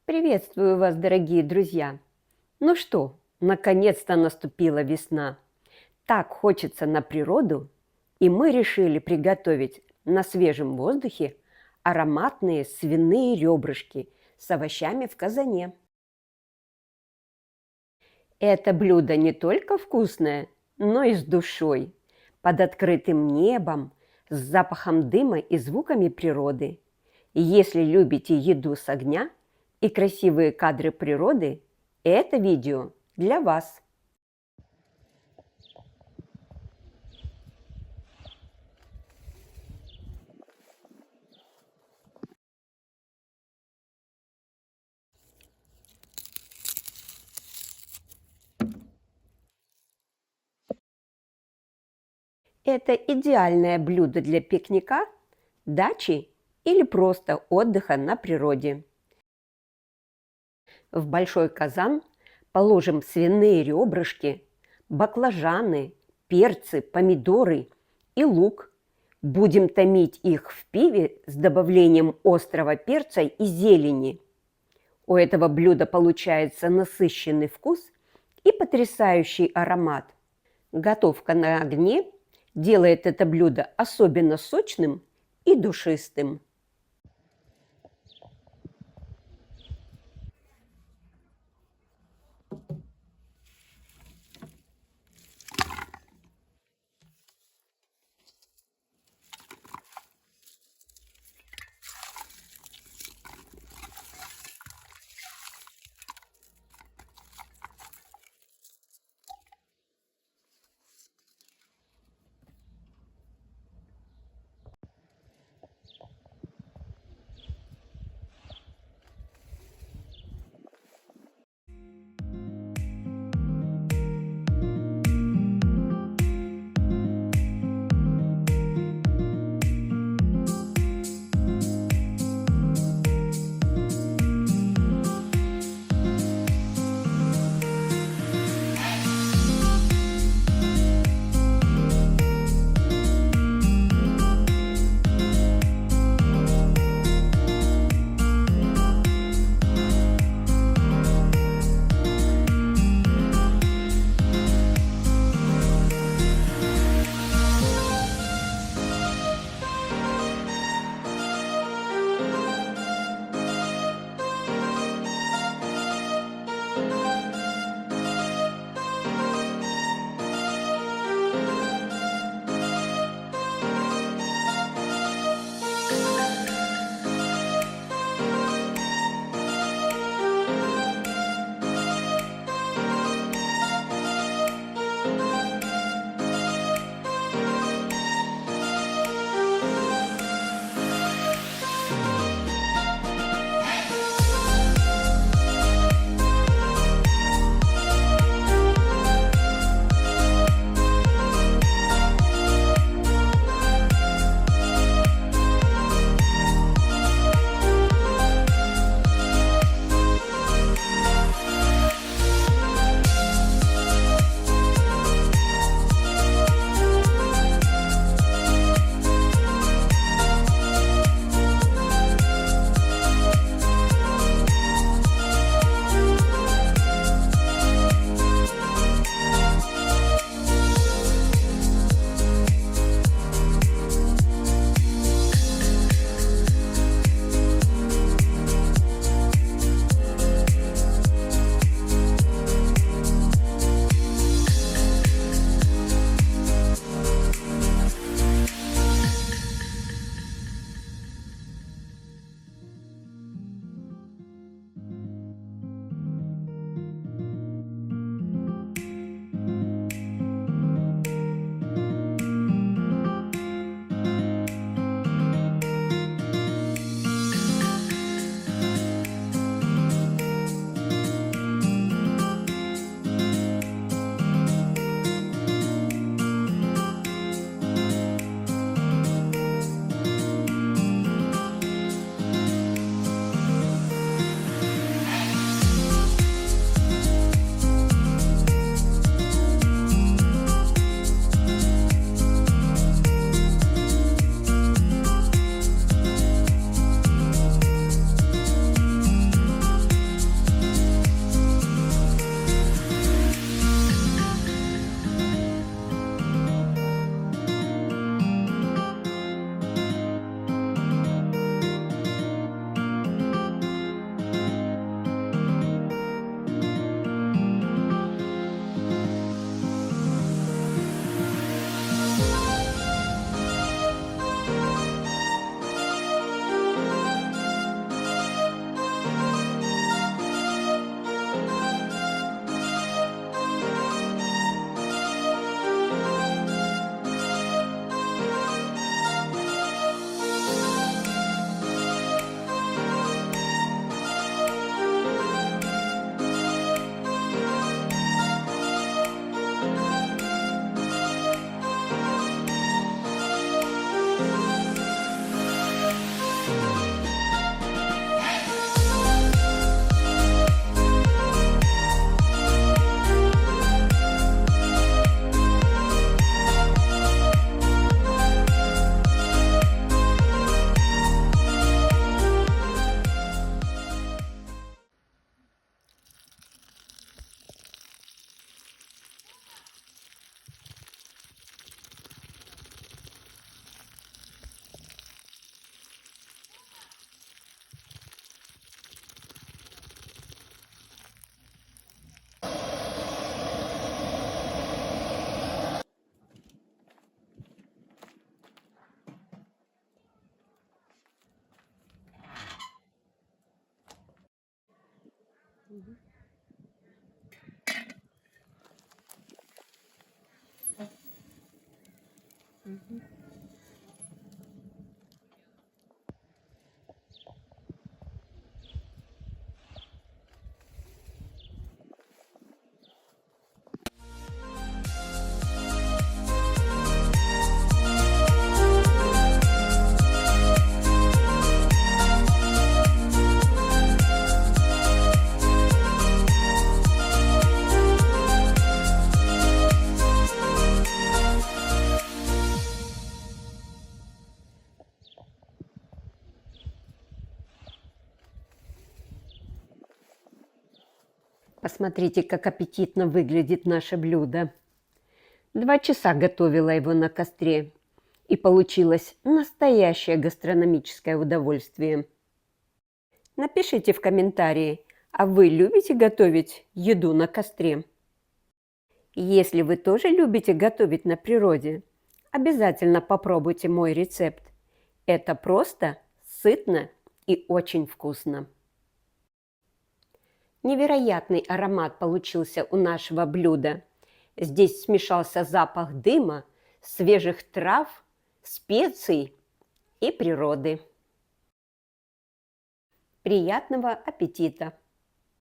Приветствую вас, дорогие друзья! Ну что, наконец-то наступила весна. Так хочется на природу, и мы решили приготовить на свежем воздухе ароматные свиные ребрышки с овощами в казане. Это блюдо не только вкусное, но и с душой, под открытым небом, с запахом дыма и звуками природы. И если любите еду с огня и красивые кадры природы, это видео для вас. Это идеальное блюдо для пикника, дачи или просто отдыха на природе. В большой казан положим свиные ребрышки, баклажаны, перцы, помидоры и лук. Будем томить их в пиве с добавлением острого перца и зелени. У этого блюда получается насыщенный вкус и потрясающий аромат. Готовка на огне делает это блюдо особенно сочным и душистым. Посмотрите, как аппетитно выглядит наше блюдо. 2 часа готовила его на костре, и получилось настоящее гастрономическое удовольствие. Напишите в комментарии, а вы любите готовить еду на костре? Если вы тоже любите готовить на природе, обязательно попробуйте мой рецепт. Это просто, сытно и очень вкусно. Невероятный аромат получился у нашего блюда. Здесь смешался запах дыма, свежих трав, специй и природы. Приятного аппетита!